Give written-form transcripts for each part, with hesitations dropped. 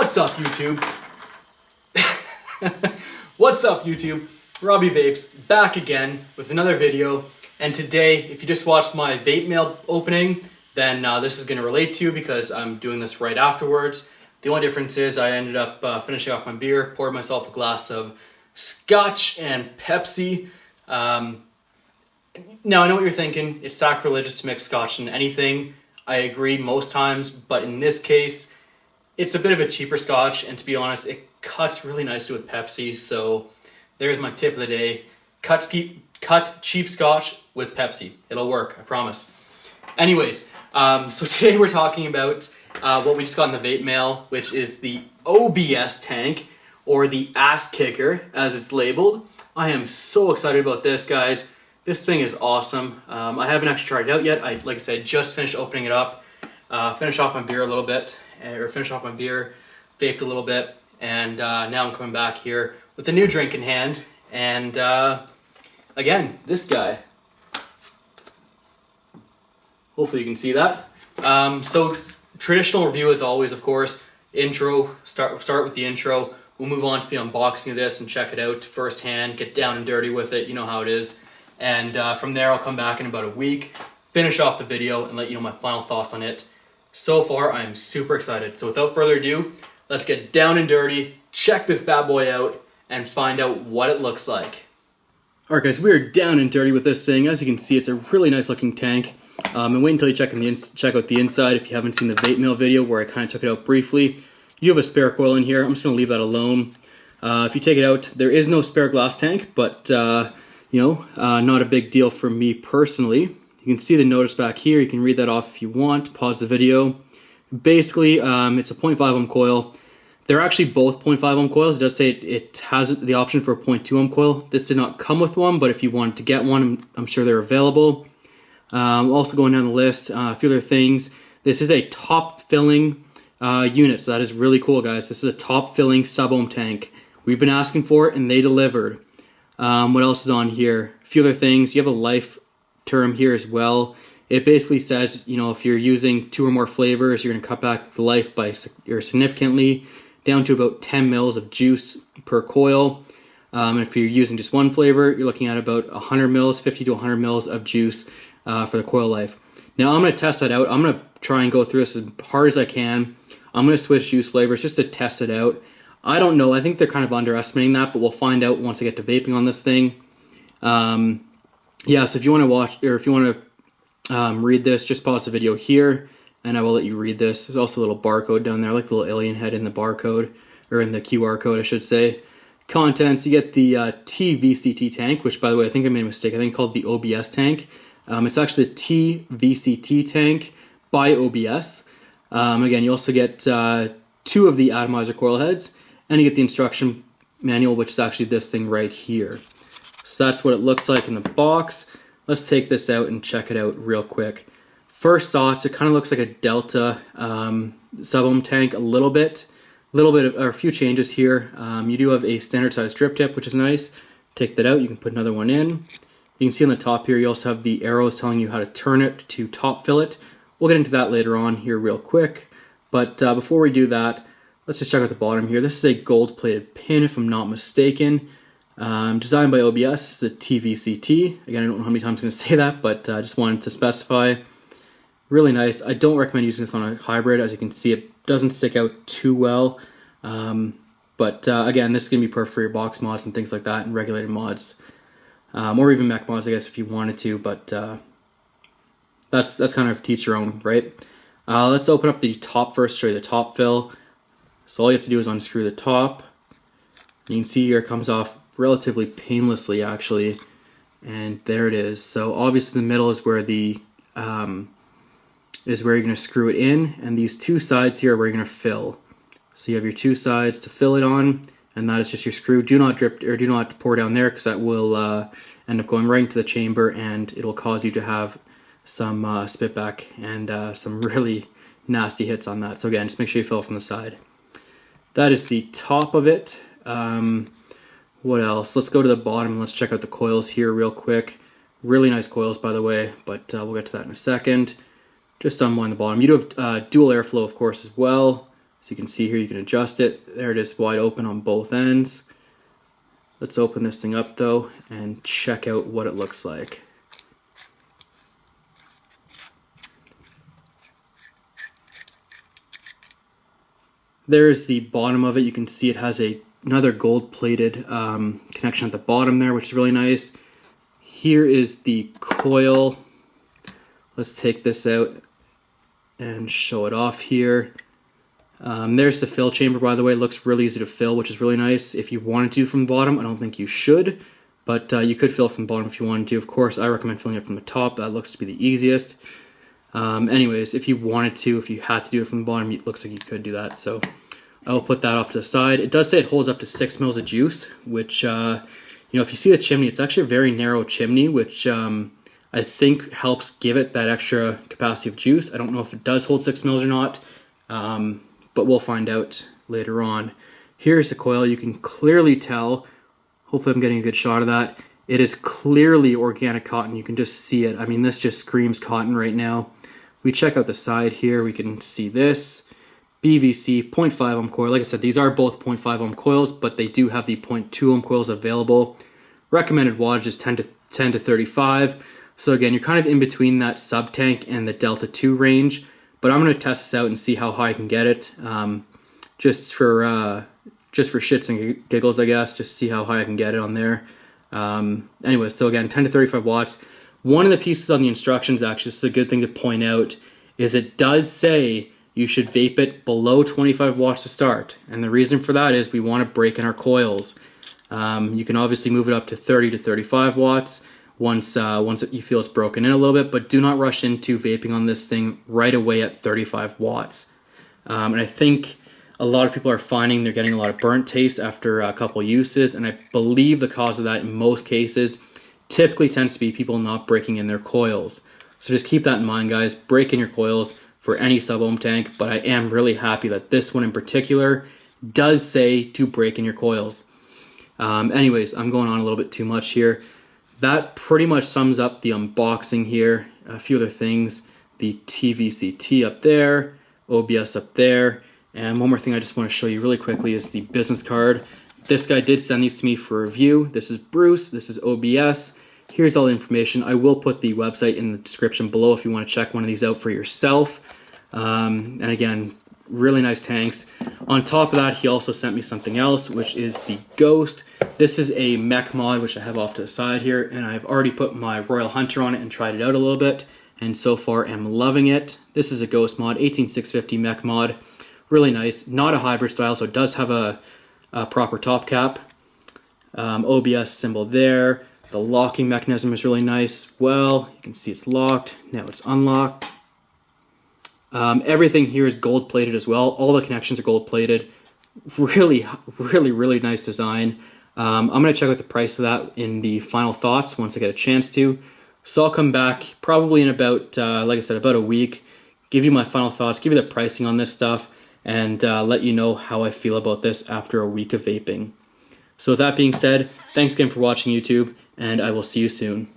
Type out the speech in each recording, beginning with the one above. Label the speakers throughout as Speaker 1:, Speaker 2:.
Speaker 1: What's up, YouTube? What's up, YouTube? Robbie Vapes back again with another video. And today, if you just watched my vape mail opening, then this is going to relate to you because I'm doing this right afterwards. The only difference is I ended up finishing off my beer, poured myself a glass of scotch and Pepsi. Now, I know what you're thinking. It's sacrilegious to mix scotch and anything. I agree most times, but in this case, it's a bit of a cheaper scotch, and to be honest, it cuts really nicely with Pepsi, so there's my tip of the day. Cut cheap scotch with Pepsi. It'll work, I promise. Anyways, so today we're talking about what we just got in the vape mail, which is the OBS tank, or the ass kicker, as it's labeled. I am so excited about this, guys. This thing is awesome. I haven't actually tried it out yet. Like I said, just finished opening it up, finished off my beer a little bit, vaped a little bit, and now I'm coming back here with a new drink in hand. And again, this guy. Hopefully you can see that. So traditional review as always, of course. Intro, start with the intro. We'll move on to the unboxing of this and check it out firsthand, get down and dirty with it, you know how it is. And from there I'll come back in about a week, finish off the video, and let you know my final thoughts on it. So far, I'm super excited. So without further ado, let's get down and dirty, check this bad boy out, and find out what it looks like. Alright guys, we're down and dirty with this thing. As you can see, it's a really nice looking tank. And wait until you check out the inside if you haven't seen the vape mail video where I kind of took it out briefly. You have a spare coil in here. I'm just going to leave that alone. If you take it out, there is no spare glass tank, but not a big deal for me personally. You can see the notice back here. You can read that off if you want. Pause the video. Basically, it's a 0.5 ohm coil. They're actually both 0.5 ohm coils. It does say it has the option for a 0.2 ohm coil. This did not come with one, but if you wanted to get one, I'm sure they're available. Also going down the list, a few other things. This is a top filling unit, so that is really cool, guys. This is a top filling sub ohm tank. We've been asking for it, and they delivered. What else is on here? A few other things. You have a life term here as well. It basically says, if you're using 2 or more flavors, you're going to cut back the life by significantly, down to about 10 mils of juice per coil. And if you're using just one flavor, you're looking at about 100 mils, 50 to 100 mils of juice for the coil life. Now I'm going to test that out. I'm going to try and go through this as hard as I can. I'm going to switch juice flavors just to test it out. I don't know. I think they're kind of underestimating that, but we'll find out once I get to vaping on this thing. So if you want to watch, or if you want to read this, just pause the video here, and I will let you read this. There's also a little barcode down there. I like the little alien head in the barcode, or in the QR code, I should say. Contents, you get the T-VCT tank, which, by the way, I think I made a mistake. I think called the OBS tank. It's actually the T-VCT tank by OBS. Again, you also get 2 of the atomizer coil heads, and you get the instruction manual, which is actually this thing right here. So that's what it looks like in the box. Let's take this out and check it out real quick. First thoughts, it kind of looks like a Delta sub ohm tank a little bit of, or a few changes here. You do have a standard size drip tip, which is nice. Take that out, you can put another one in. You can see on the top here, you also have the arrows telling you how to turn it to top fill it. We'll get into that later on here real quick. But before we do that, let's just check out the bottom here. This is a gold-plated pin, if I'm not mistaken. Designed by OBS, the T-VCT. Again, I don't know how many times I'm going to say that, but I just wanted to specify. Really nice. I don't recommend using this on a hybrid. As you can see, it doesn't stick out too well. Again, this is going to be perfect for your box mods and things like that, and regulated mods. Or even mech mods, I guess, if you wanted to, but that's kind of teach your own, right? Let's open up the top first, show you the top fill. So all you have to do is unscrew the top. You can see here it comes off relatively painlessly, actually, and there it is. So obviously the middle is where the you're going to screw it in, and these 2 sides here are where you're going to fill. So you have your 2 sides to fill it on, and that is just your screw. Do not drip, or do not pour down there, because that will end up going right into the chamber, and it'll cause you to have some spit back and some really nasty hits on that. So again, just make sure you fill from the side. That is the top of it. What else? Let's go to the bottom and let's check out the coils here real quick. Really nice coils, by the way, but we'll get to that in a second. Just unwind the bottom. You do have dual airflow, of course, as well. So you can see here, you can adjust it. There it is, wide open on both ends. Let's open this thing up though and check out what it looks like. There's the bottom of it. You can see it has another gold-plated connection at the bottom there, which is really nice. Here is the coil. Let's take this out and show it off here. There's the fill chamber, by the way. It looks really easy to fill, which is really nice. If you wanted to from the bottom, I don't think you should, but you could fill from the bottom if you wanted to. Of course, I recommend filling it from the top. That looks to be the easiest. Anyways, if you wanted to, if you had to do it from the bottom, it looks like you could do that. So I will put that off to the side. It does say it holds up to 6 mils of juice, which, you know, if you see the chimney, it's actually a very narrow chimney, which I think helps give it that extra capacity of juice. I don't know if it does hold 6 mils or not, but we'll find out later on. Here's the coil. You can clearly tell, hopefully I'm getting a good shot of that, it is clearly organic cotton. You can just see it. I mean, this just screams cotton right now. We check out the side here, we can see this. BVC 0.5 ohm coil. Like I said, these are both 0.5 ohm coils, but they do have the 0.2 ohm coils available. Recommended wattage is 10 to 35. So again, you're kind of in between that sub tank and the Delta 2 range, but I'm going to test this out and see how high I can get it. Just for shits and giggles, I guess, just to see how high I can get it on there. Anyway, so again, 10 to 35 watts. One of the pieces on the instructions, actually, this is a good thing to point out, is it does say you should vape it below 25 watts to start. And the reason for that is we want to break in our coils. You can obviously move it up to 30 to 35 watts once you feel it's broken in a little bit, but do not rush into vaping on this thing right away at 35 watts. And I think a lot of people are finding they're getting a lot of burnt taste after a couple uses, and I believe the cause of that in most cases typically tends to be people not breaking in their coils. So just keep that in mind, guys. Break in your coils for any sub ohm tank, but I am really happy that this one in particular does say to break in your coils. Anyways, I'm going on a little bit too much here. That pretty much sums up the unboxing here. A few other things, the T-VCT up there, OBS up there, and one more thing I just want to show you really quickly is the business card. This guy did send these to me for review. This is Bruce, this is OBS. Here's all the information. I will put the website in the description below if you want to check one of these out for yourself. And again, really nice tanks. On top of that, he also sent me something else, which is the Ghost. This is a mech mod, which I have off to the side here, and I've already put my Royal Hunter on it and tried it out a little bit, and so far am loving it. This is a Ghost mod, 18650 mech mod. Really nice. Not a hybrid style, so it does have a proper top cap. OBS symbol there. The locking mechanism is really nice. Well, you can see it's locked. Now it's unlocked. Everything here is gold plated as well. All the connections are gold plated. Really, really, really nice design. I'm going to check out the price of that in the final thoughts once I get a chance to. So I'll come back probably in about, like I said, about a week, give you my final thoughts, give you the pricing on this stuff, and let you know how I feel about this after a week of vaping. So with that being said, thanks again for watching YouTube, and I will see you soon.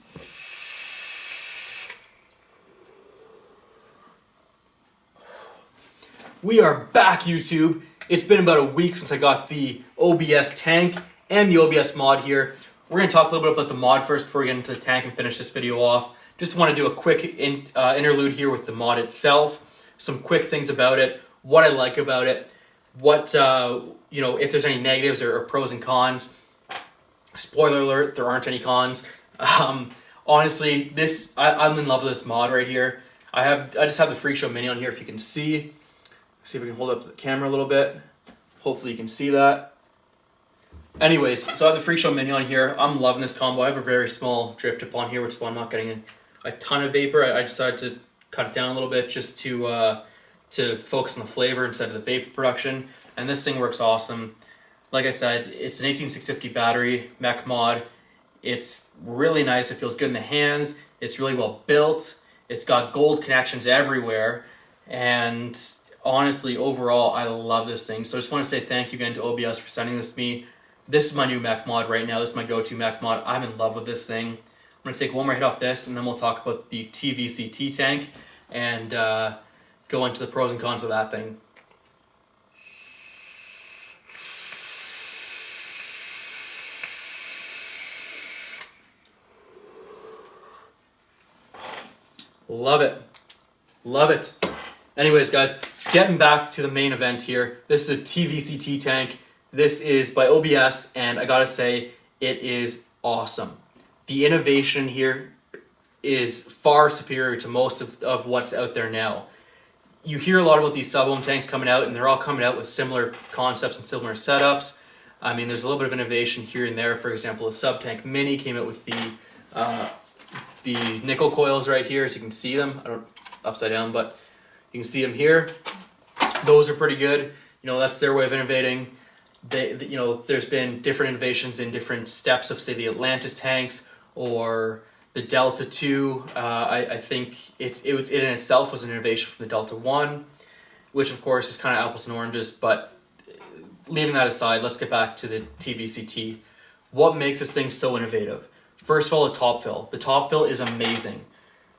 Speaker 1: We are back, YouTube. It's been about a week since I got the OBS tank and the OBS mod here. We're going to talk a little bit about the mod first before we get into the tank and finish this video off. Just want to do a quick interlude here with the mod itself. Some quick things about it, what I like about it, what, you know, if there's any negatives or pros and cons. Spoiler alert, there aren't any cons. Honestly, I'm in love with this mod right here. I just have the Freak Show Mini on here if you can see. See if we can hold up the camera a little bit. Hopefully you can see that. Anyways, so I have the Freak Show Mini on here. I'm loving this combo. I have a very small drip tip on here, which is why I'm not getting a ton of vapor. I decided to cut it down a little bit just to focus on the flavor instead of the vapor production. And this thing works awesome. Like I said, it's an 18650 battery mech mod. It's really nice. It feels good in the hands. It's really well built. It's got gold connections everywhere. And honestly, overall, I love this thing. So I just want to say thank you again to OBS for sending this to me. This is my new mech mod right now. This is my go-to mech mod. I'm in love with this thing. I'm going to take one more hit off this, and then we'll talk about the T-VCT tank and go into the pros and cons of that thing. Love it. Love it. Anyways, guys, getting back to the main event here. This is a T-VCT tank. This is by OBS, and I gotta say, it is awesome. The innovation here is far superior to most of what's out there now. You hear a lot about these sub ohm tanks coming out, and they're all coming out with similar concepts and similar setups. I mean, there's a little bit of innovation here and there. For example, a Sub Tank Mini came out with the nickel coils right here, so you can see them. I don't upside down, but you can see them here. Those are pretty good. You know, that's their way of innovating. You know, there's been different innovations in different steps of, say, the Atlantis tanks or the Delta 2. I think it in itself was an innovation from the Delta 1, which of course is kind of apples and oranges, but leaving that aside, let's get back to the T-VCT. What makes this thing so innovative? First of all, the top fill. The top fill is amazing.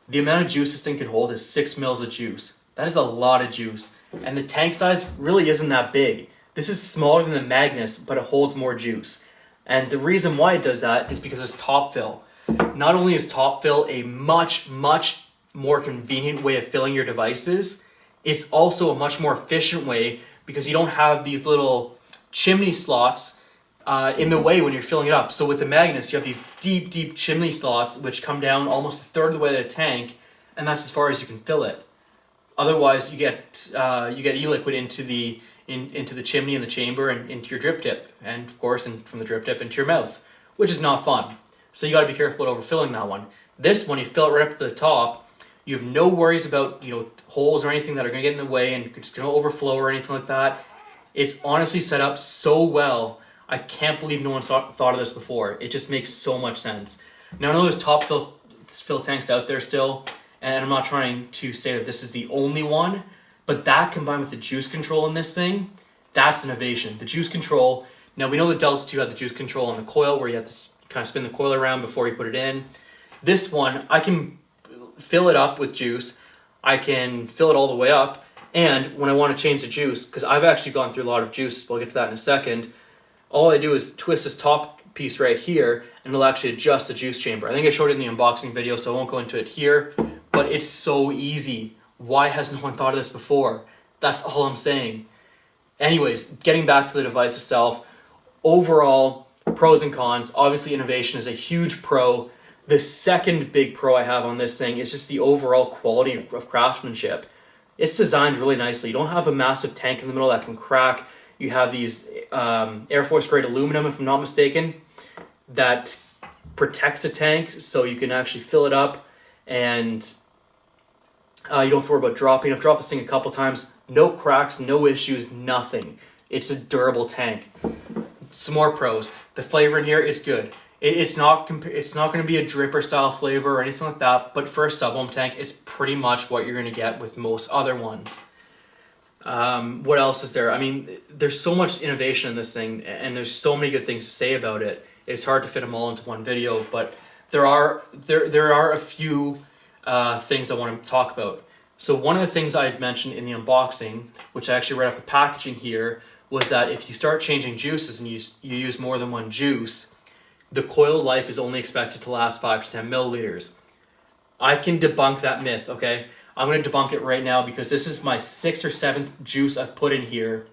Speaker 1: The amount of juice this thing can hold is 6 mils of juice. That is a lot of juice. And the tank size really isn't that big. This is smaller than the Magnus, but it holds more juice. And the reason why it does that is because it's top fill. Not only is top fill a much more convenient way of filling your devices, it's also a much more efficient way because you don't have these little chimney slots in the way when you're filling it up. So with the Magnus, you have these deep chimney slots which come down almost a third of the way to the tank, and that's as far as you can fill it. Otherwise, you get e-liquid into the chimney and the chamber and into your drip tip, and of course, from the drip tip into your mouth, which is not fun. So you got to be careful about overfilling that one. This one, you fill it right up to the top. You have no worries about holes or anything that are going to get in the way and it's going to overflow or anything like that. It's honestly set up so well. I can't believe no one thought of this before. It just makes so much sense. Now I know there's top fill tanks out there still, and I'm not trying to say that this is the only one, but that combined with the juice control in this thing, that's innovation. The juice control. Now we know the Delta 2 had the juice control on the coil where you have to kind of spin the coil around before you put it in. This one, I can fill it up with juice. I can fill it all the way up, and when I want to change the juice, because I've actually gone through a lot of juice, we'll get to that in a second, all I do is twist this top piece right here, and it'll actually adjust the juice chamber. I think I showed it in the unboxing video, so I won't go into it here, but it's so easy. Why hasn't no one thought of this before? That's all I'm saying. Anyways, getting back to the device itself, overall, pros and cons. Obviously, innovation is a huge pro. The second big pro I have on this thing is just the overall quality of craftsmanship. It's designed really nicely. You don't have a massive tank in the middle that can crack. You have these Air Force grade aluminum, if I'm not mistaken, that protects the tank so you can actually fill it up and you don't have to worry about dropping. I've dropped this thing a couple times. No cracks, no issues, nothing. It's a durable tank. Some more pros. The flavor in here, it's good. It's not going to be a dripper style flavor or anything like that, but for a sub ohm tank, it's pretty much what you're going to get with most other ones. What else is there? I mean, there's so much innovation in this thing, and there's so many good things to say about it. It's hard to fit them all into one video, but there are a few things I want to talk about. So one of the things I had mentioned in the unboxing, which I actually read off the packaging here, was that if you start changing juices and you use more than one juice, the coil life is only expected to last 5 to 10 milliliters. I can debunk that myth, okay? I'm going to debunk it right now because this is my 6th or 7th juice I've put in here.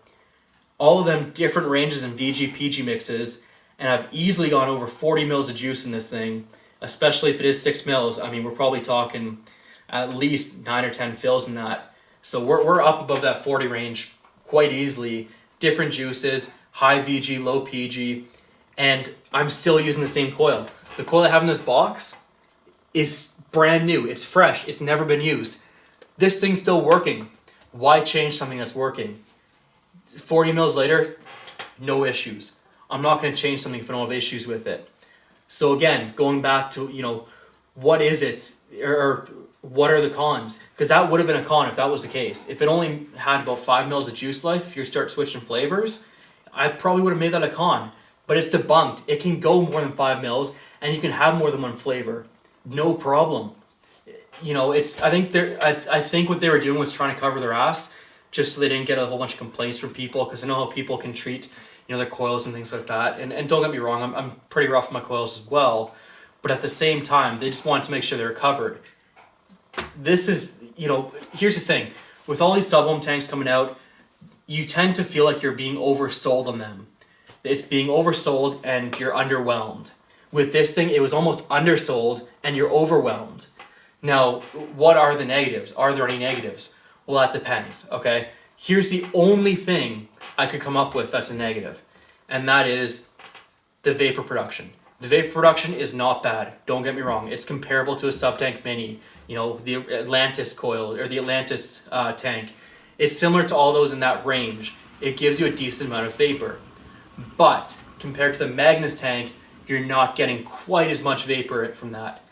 Speaker 1: All of them different ranges in VG, PG mixes, and I've easily gone over 40 mils of juice in this thing, especially if it is 6 mils. I mean, we're probably talking at least 9 or 10 fills in that. So we're up above that 40 range quite easily. Different juices, high VG, low PG, and I'm still using the same coil. The coil I have in this box is brand new. It's fresh. It's never been used. This thing's still working. Why change something that's working? 40 mils later, no issues. I'm not going to change something if I don't have issues with it. So again, going back to, what is it, or what are the cons? Because that would have been a con if that was the case. If it only had about 5 mils of juice life, if you start switching flavors, I probably would have made that a con. But it's debunked. It can go more than 5 mils, and you can have more than one flavor. No problem. I think what they were doing was trying to cover their ass, just so they didn't get a whole bunch of complaints from people, because I know how people can treat, their coils and things like that. And don't get me wrong, I'm pretty rough with my coils as well. But at the same time, they just wanted to make sure they were covered. this is, you know, here's the thing. With all these sub ohm tanks coming out, you tend to feel like you're being oversold on them. It's being oversold and you're underwhelmed. With this thing, it was almost undersold and you're overwhelmed. Now, what are the negatives? Are there any negatives? Well, that depends, okay? Here's the only thing I could come up with that's a negative, and that is the vapor production. The vapor production is not bad, don't get me wrong. It's comparable to a Sub-Tank Mini, you know, the Atlantis coil or the Atlantis tank. It's similar to all those in that range. It gives you a decent amount of vapor. But compared to the Magnus tank, you're not getting quite as much vapor from that.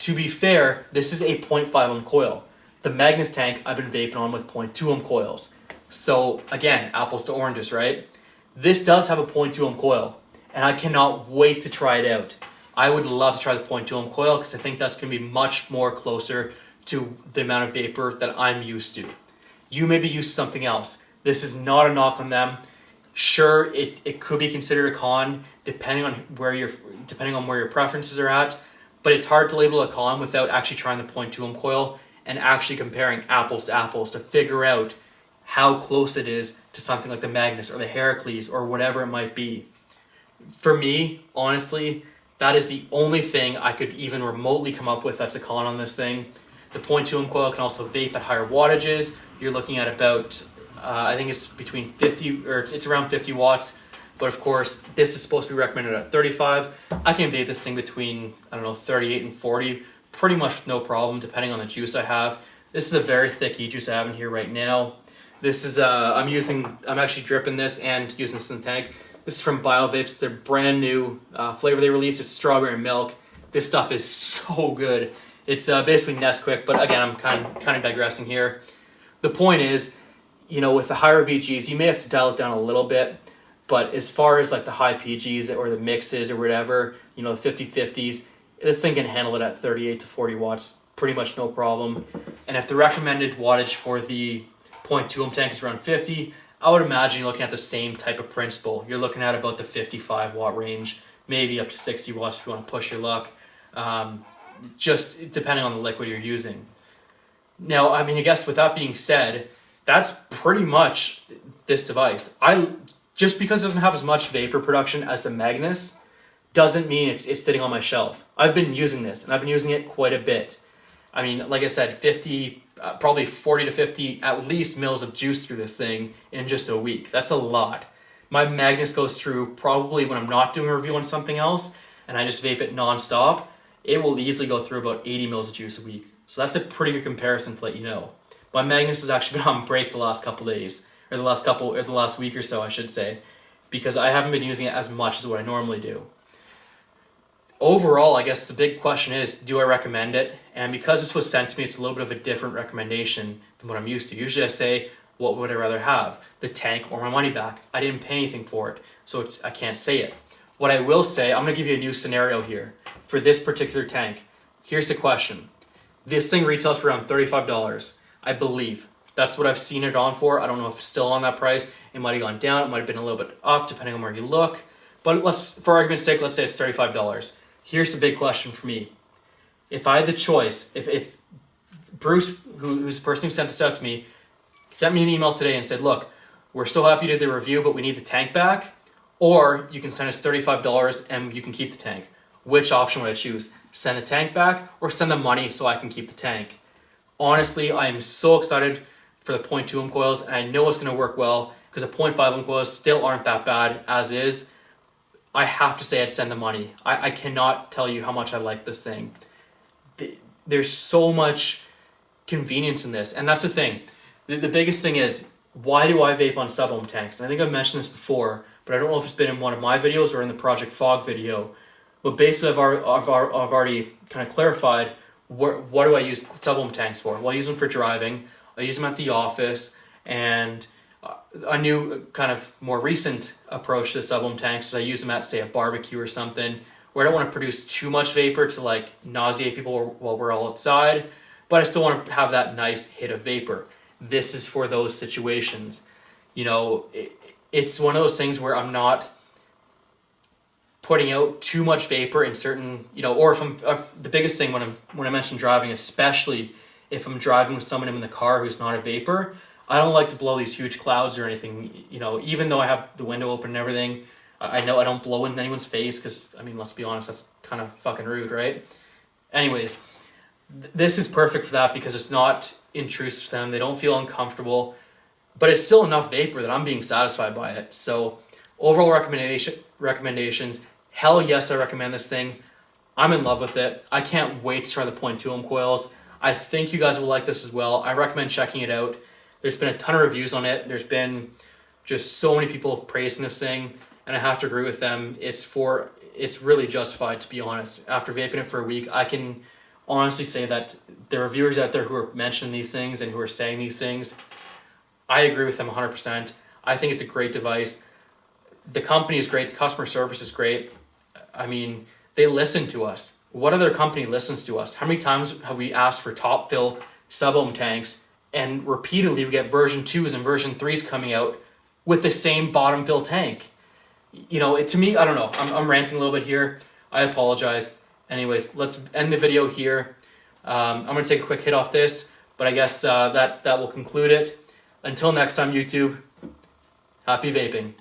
Speaker 1: To be fair, this is a 0.5 ohm coil. The Magnus tank I've been vaping on with 0.2 ohm coils. So again, apples to oranges, right? This does have a 0.2 ohm coil, and I cannot wait to try it out. I would love to try the 0.2 ohm coil because I think that's going to be much more closer to the amount of vapor that I'm used to. You may be used to something else. This is not a knock on them. Sure, it could be considered a con depending on where your preferences are at, but it's hard to label a con without actually trying the 0.2 ohm coil and actually comparing apples to apples to figure out how close it is to something like the Magnus or the Heracles or whatever it might be. For me, honestly, that is the only thing I could even remotely come up with that's a con on this thing. The 0.2 ohm coil can also vape at higher wattages. You're looking at about, I think it's between 50, or it's around 50 watts. But of course, this is supposed to be recommended at 35. I can vape this thing between, I don't know, 38 and 40, pretty much with no problem, depending on the juice I have. This is a very thick e-juice I have in here right now. This is, I'm actually dripping this and using this in the tank. This is from Vapes. Their brand new flavor they released. It's strawberry milk. This stuff is so good. It's basically Nesquik, but again, I'm kind of digressing here. The point is, you know, with the higher VGs, you may have to dial it down a little bit, but as far as like the high PGs or the mixes or whatever, you know, the 50-50s, this thing can handle it at 38 to 40 watts, pretty much no problem. And if the recommended wattage for the 0.2 ohm tank is around 50, I would imagine you're looking at the same type of principle. You're looking at about the 55 watt range, maybe up to 60 watts if you want to push your luck, just depending on the liquid you're using. Now, I mean, I guess with that being said, that's pretty much this device. Just because it doesn't have as much vapor production as the Magnus doesn't mean it's sitting on my shelf. I've been using this, and I've been using it quite a bit. I mean, like I said, probably 40 to 50 at least mils of juice through this thing in just a week. That's a lot. My Magnus goes through probably when I'm not doing a review on something else and I just vape it non-stop, it will easily go through about 80 mils of juice a week. So that's a pretty good comparison to let you know. My Magnus has actually been on break the last couple days, or the last week or so, I should say, because I haven't been using it as much as what I normally do. Overall, I guess the big question is, do I recommend it? And because this was sent to me, it's a little bit of a different recommendation than what I'm used to. Usually I say, what would I rather have? The tank or my money back? I didn't pay anything for it, so I can't say it. What I will say, I'm going to give you a new scenario here. For this particular tank, here's the question. This thing retails for around $35, I believe. That's what I've seen it on for. I don't know if it's still on that price. It might have gone down. It might have been a little bit up, depending on where you look. But for argument's sake, let's say it's $35. Here's the big question for me. If I had the choice, if Bruce, who's the person who sent this out to me, sent me an email today and said, look, we're so happy you did the review, but we need the tank back, or you can send us $35 and you can keep the tank. Which option would I choose? Send the tank back or send the money so I can keep the tank? Honestly, I am so excited for the 0.2 ohm coils, and I know it's going to work well because the 0.5 ohm coils still aren't that bad as is. I have to say I'd send the money. I cannot tell you how much I like this thing. There's so much convenience in this, and that's the thing. The biggest thing is, why do I vape on sub ohm tanks? And I think I've mentioned this before, but I don't know if it's been in one of my videos or in the Project Fog video. But basically, I've already kind of clarified what do I use sub ohm tanks for. Well, I use them for driving. I use them at the office, and a new kind of more recent approach to sub ohm tanks is I use them at, say, a barbecue or something where I don't want to produce too much vapor to like nauseate people while we're all outside, but I still want to have that nice hit of vapor. This is for those situations. You know, it's one of those things where I'm not putting out too much vapor in certain, you know, or if I'm the biggest thing when I mention driving, especially if I'm driving with someone in the car who's not a vapor. I don't like to blow these huge clouds or anything, you know, even though I have the window open and everything. I know I don't blow in anyone's face because, I mean, let's be honest, that's kind of fucking rude, right? Anyways, this is perfect for that because it's not intrusive to them. They don't feel uncomfortable, but it's still enough vapor that I'm being satisfied by it. So overall recommendations, hell yes, I recommend this thing. I'm in love with it. I can't wait to try the 0.2 ohm coils. I think you guys will like this as well. I recommend checking it out. There's been a ton of reviews on it. There's been just so many people praising this thing, and I have to agree with them. It's really justified, to be honest. After vaping it for a week, I can honestly say that the reviewers out there who are mentioning these things and who are saying these things, I agree with them 100%. I think it's a great device. The company is great. The customer service is great. I mean, they listen to us. What other company listens to us? How many times have we asked for top fill sub ohm tanks, and repeatedly we get version 2s and version 3s coming out with the same bottom fill tank? You know, to me, I don't know. I'm ranting a little bit here. I apologize. Anyways, let's end the video here. I'm going to take a quick hit off this, but I guess that will conclude it. Until next time, YouTube, happy vaping.